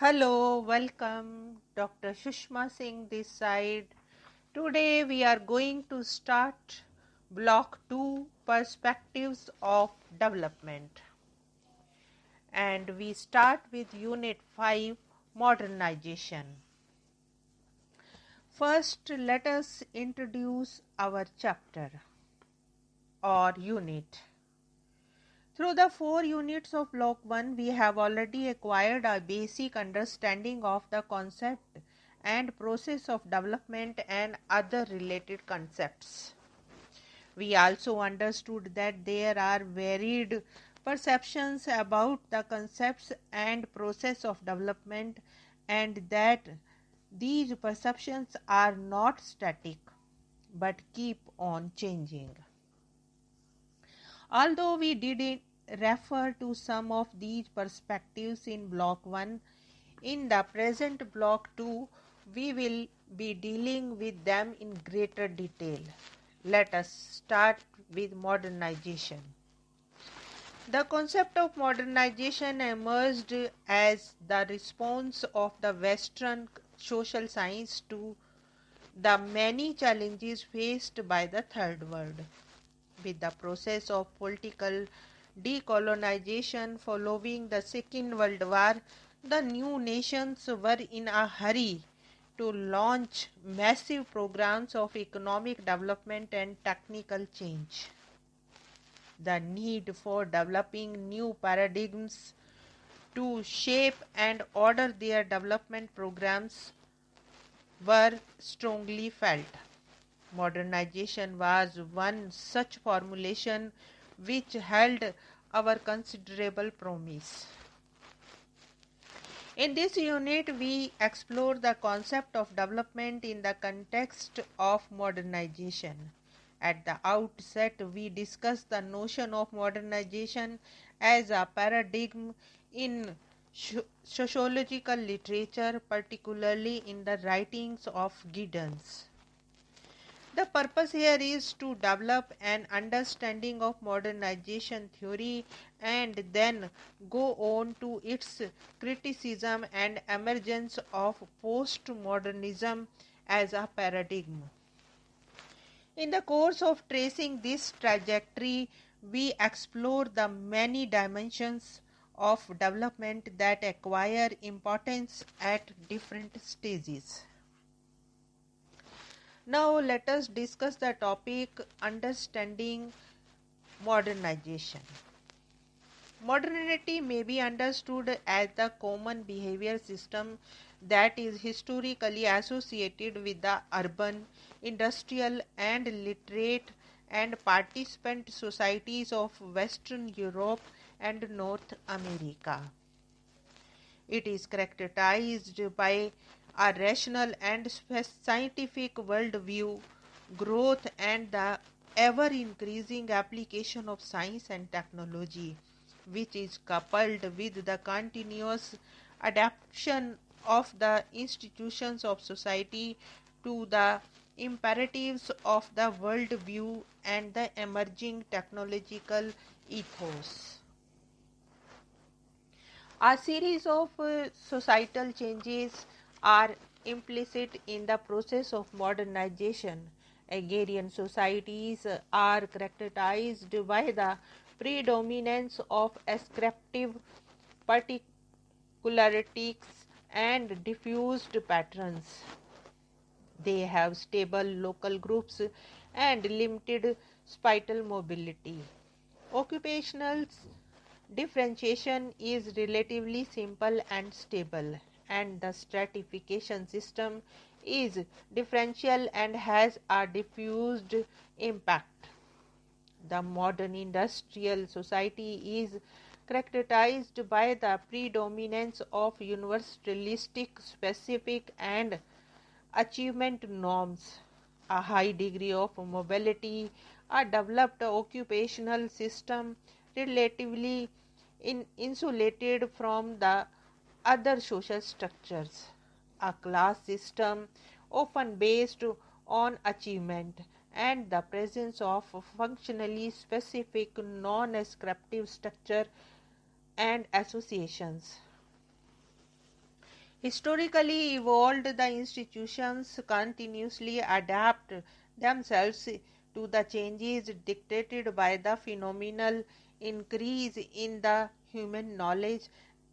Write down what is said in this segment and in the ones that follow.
Hello, welcome. Dr. Sushma Singh this side. Today we are going to start Block 2 Perspectives of Development. And we start with Unit 5 Modernization. First, let us introduce our chapter or unit. Through the 4 units of Block 1, we have already acquired a basic understanding of the concept and process of development and other related concepts. We also understood that there are varied perceptions about the concepts and process of development and that these perceptions are not static but keep on changing. Although we did refer to some of these perspectives in Block 1, in the present Block 2, we will be dealing with them in greater detail. Let us start with modernization. The concept of modernization emerged as the response of the Western social science to the many challenges faced by the Third World. With the process of political decolonization following the Second World War, the new nations were in a hurry to launch massive programs of economic development and technical change. The need for developing new paradigms to shape and order their development programs were strongly felt. Modernization was one such formulation which held our considerable promise. In this unit, we explore the concept of development in the context of modernization. At the outset, we discuss the notion of modernization as a paradigm in sociological literature, particularly in the writings of Giddens. The purpose here is to develop an understanding of modernization theory and then go on to its criticism and emergence of postmodernism as a paradigm. In the course of tracing this trajectory, we explore the many dimensions of development that acquire importance at different stages. Now let us discuss the topic understanding modernization. Modernity may be understood as the common behavior system that is historically associated with the urban, industrial and literate and participant societies of Western Europe and North America. It is characterized by a rational and scientific worldview, growth, and the ever increasing application of science and technology, which is coupled with the continuous adaptation of the institutions of society to the imperatives of the worldview and the emerging technological ethos. A series of societal changes are implicit in the process of modernization. Agrarian societies are characterized by the predominance of ascriptive particularities and diffused patterns. They have stable local groups and limited spatial mobility. Occupational differentiation is relatively simple and stable, and the stratification system is differential and has a diffused impact. The modern industrial society is characterized by the predominance of universalistic, specific, and achievement norms, a high degree of mobility, a developed occupational system relatively insulated from the other social structures, a class system often based on achievement, and the presence of functionally specific non-ascriptive structure and associations. Historically evolved, the institutions continuously adapt themselves to the changes dictated by the phenomenal increase in the human knowledge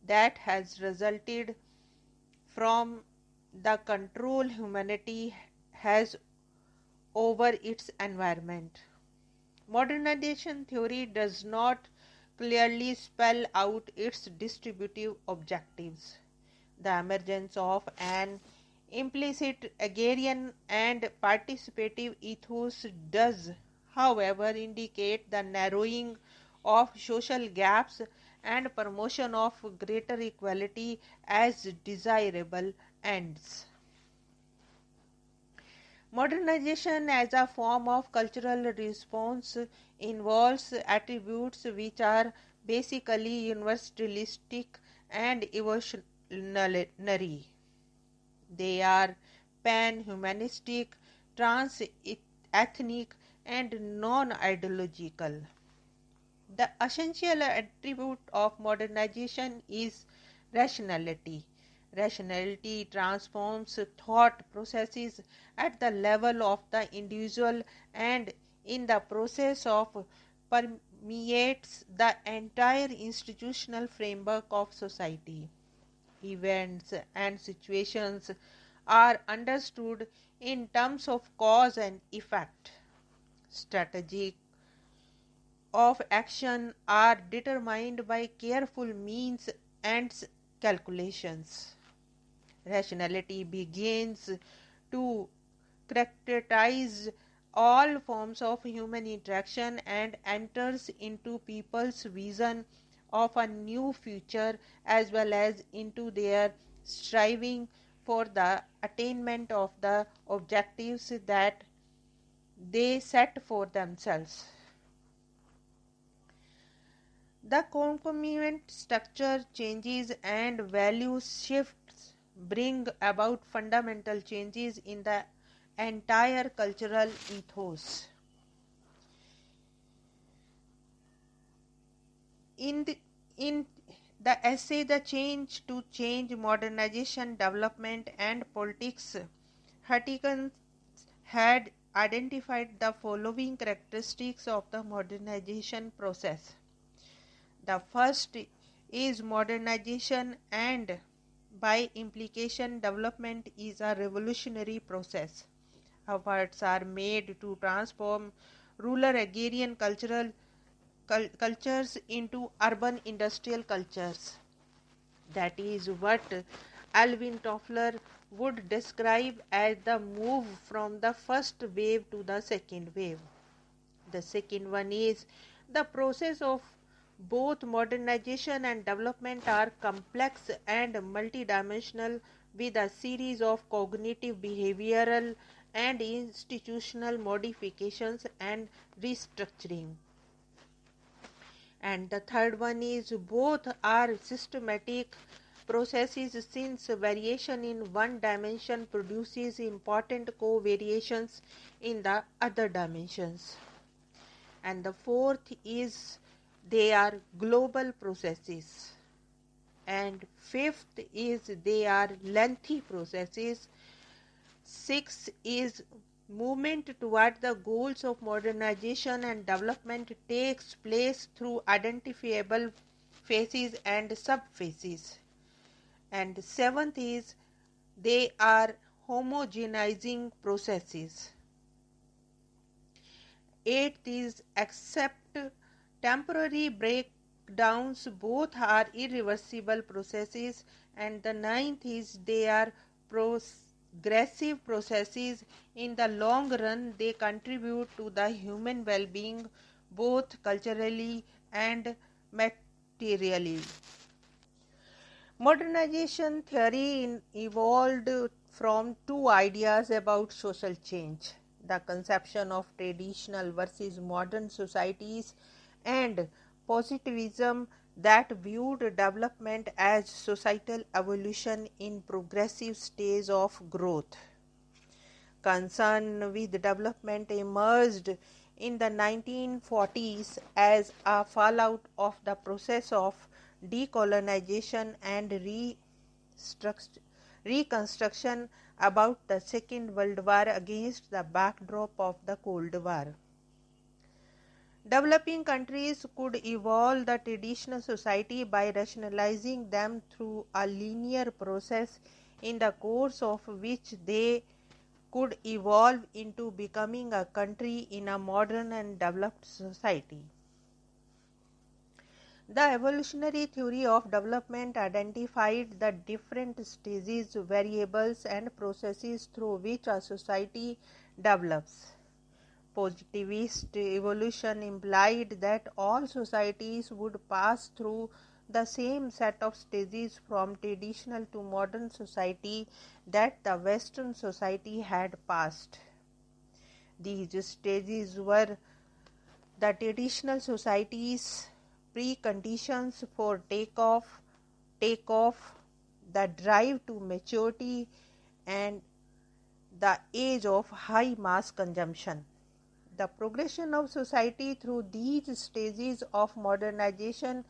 that has resulted from the control humanity has over its environment. Modernization theory does not clearly spell out its distributive objectives. The emergence of an implicit agrarian and participative ethos does, however, indicate the narrowing of social gaps and promotion of greater equality as desirable ends. Modernization as a form of cultural response involves attributes which are basically universalistic and evolutionary. They are pan-humanistic, trans-ethnic, and non-ideological. The essential attribute of modernization is rationality. Rationality transforms thought processes at the level of the individual and in the process of permeates the entire institutional framework of society. Events and situations are understood in terms of cause and effect. Strategies of action are determined by careful means and calculations. Rationality begins to characterize all forms of human interaction and enters into people's vision of a new future as well as into their striving for the attainment of the objectives that they set for themselves. The concomitant structure changes and value shifts bring about fundamental changes in the entire cultural ethos. In the essay The Change to Change Modernization, Development and Politics, Hutchins had identified the following characteristics of the modernization process. The first is modernization, and by implication development is a revolutionary process. Efforts are made to transform rural agrarian cultures into urban industrial cultures. That is what Alvin Toffler would describe as the move from the first wave to the second wave. The second one is the process of both modernization and development are complex and multidimensional with a series of cognitive, behavioral, and institutional modifications and restructuring. And the third one is both are systematic processes since variation in one dimension produces important co-variations in the other dimensions. And the fourth is they are global processes. And fifth is they are lengthy processes. Sixth is movement toward the goals of modernization and development takes place through identifiable phases and subphases. And seventh is they are homogenizing processes. Eighth is accept temporary breakdowns, both are irreversible processes. And the ninth is they are progressive processes. In the long run, they contribute to the human well-being both culturally and materially. Modernization theory evolved from two ideas about social change: the conception of traditional versus modern societies and positivism that viewed development as societal evolution in progressive stage of growth. Concern with development emerged in the 1940s as a fallout of the process of decolonization and reconstruction about the Second World War against the backdrop of the Cold War. Developing countries could evolve the traditional society by rationalizing them through a linear process in the course of which they could evolve into becoming a country in a modern and developed society. The evolutionary theory of development identified the different stages, variables, and processes through which a society develops. Positivist evolution implied that all societies would pass through the same set of stages from traditional to modern society that the Western society had passed. These stages were the traditional society's preconditions for takeoff, the drive to maturity, and the age of high mass consumption. The progression of society through these stages of modernization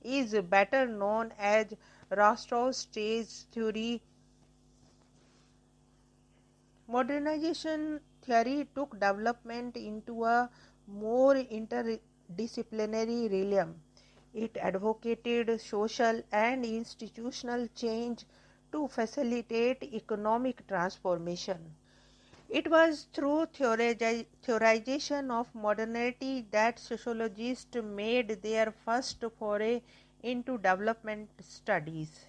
is better known as Rostow's stage theory. Modernization theory took development into a more interdisciplinary realm. It advocated social and institutional change to facilitate economic transformation. It was through theorization of modernity that sociologists made their first foray into development studies.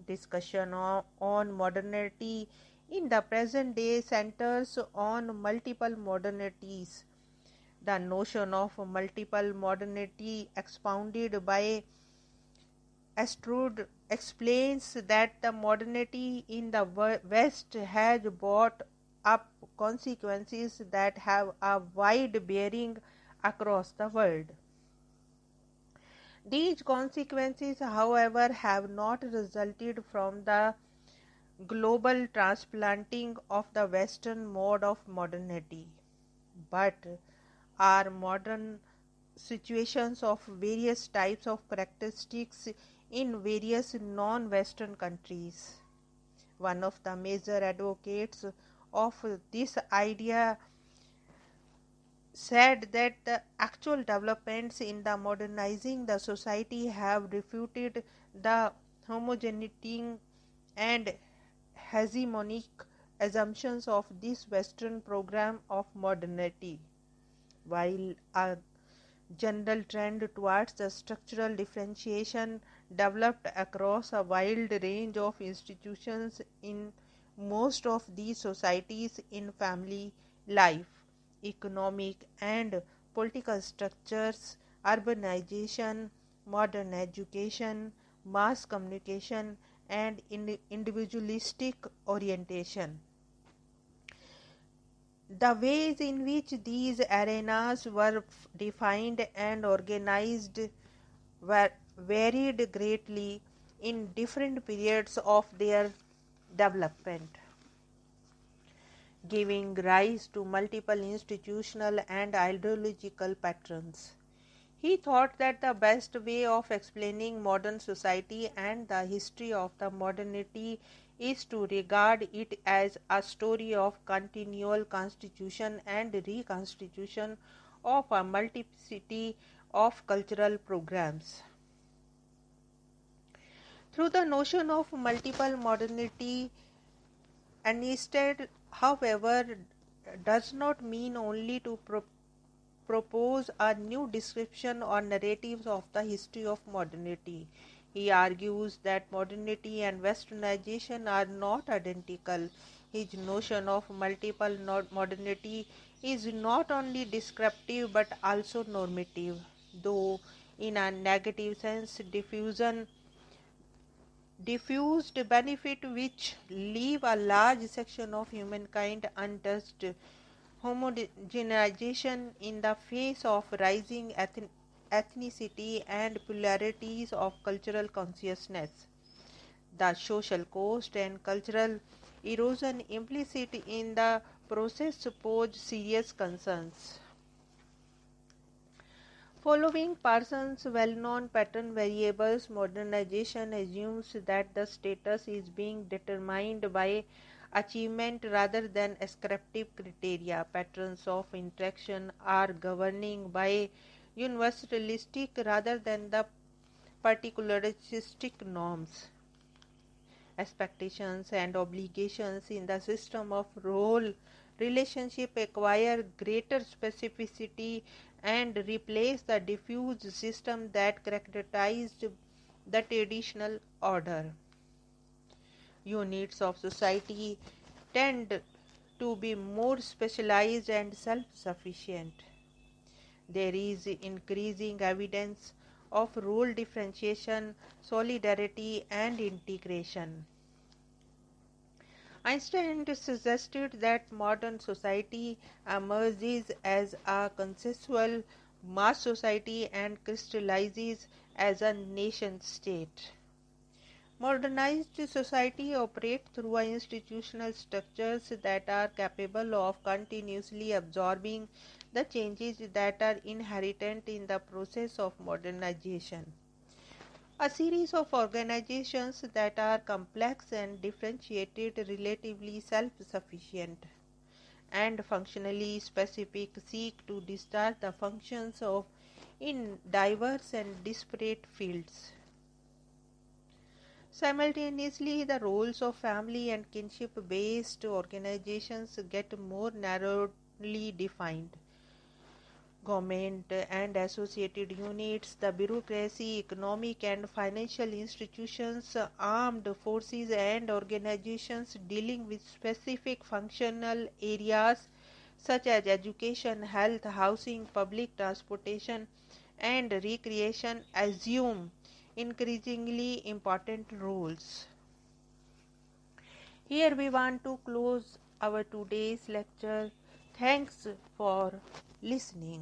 Discussion on modernity in the present day centers on multiple modernities. The notion of multiple modernity expounded by Astrud explains that the modernity in the West has brought up consequences that have a wide bearing across the world. These consequences, however, have not resulted from the global transplanting of the Western mode of modernity, but are modern situations of various types of characteristics in various non-Western countries. One of the major advocates of this idea said that the actual developments in the modernizing the society have refuted the homogeneity and hegemonic assumptions of this Western program of modernity. While a general trend towards the structural differentiation developed across a wide range of institutions in most of these societies in family life, economic and political structures, urbanization, modern education, mass communication, and individualistic orientation. The ways in which these arenas were defined and organized were varied greatly in different periods of their development, giving rise to multiple institutional and ideological patterns. He thought that the best way of explaining modern society and the history of the modernity is to regard it as a story of continual constitution and reconstitution of a multiplicity of cultural programs. Through the notion of multiple modernity, Annisted, however, does not mean only to propose a new description or narratives of the history of modernity. He argues that modernity and westernization are not identical. His notion of multiple modernity is not only descriptive but also normative, though in a negative sense diffused benefit which leave a large section of humankind untouched. Homogenization in the face of rising ethnicity and polarities of cultural consciousness. The social cost and cultural erosion implicit in the process pose serious concerns. Following Parsons' well-known pattern variables, modernization assumes that the status is being determined by achievement rather than ascriptive criteria. Patterns of interaction are governing by universalistic rather than the particularistic norms. Expectations and obligations in the system of role relationship acquire greater specificity and replace the diffuse system that characterized the traditional order. Units of society tend to be more specialized and self-sufficient. There is increasing evidence of role differentiation, solidarity, and integration. Einstein suggested that modern society emerges as a consensual mass society and crystallizes as a nation state. Modernized society operates through institutional structures that are capable of continuously absorbing the changes that are inherent in the process of modernization. A series of organizations that are complex and differentiated, relatively self-sufficient, and functionally specific seek to discharge the functions of in diverse and disparate fields. Simultaneously, the roles of family and kinship-based organizations get more narrowly defined. Government and associated units, the bureaucracy, economic and financial institutions, armed forces and organizations dealing with specific functional areas such as education, health, housing, public transportation, and recreation assume increasingly important roles. Here we want to close our today's lecture. Thanks for listening.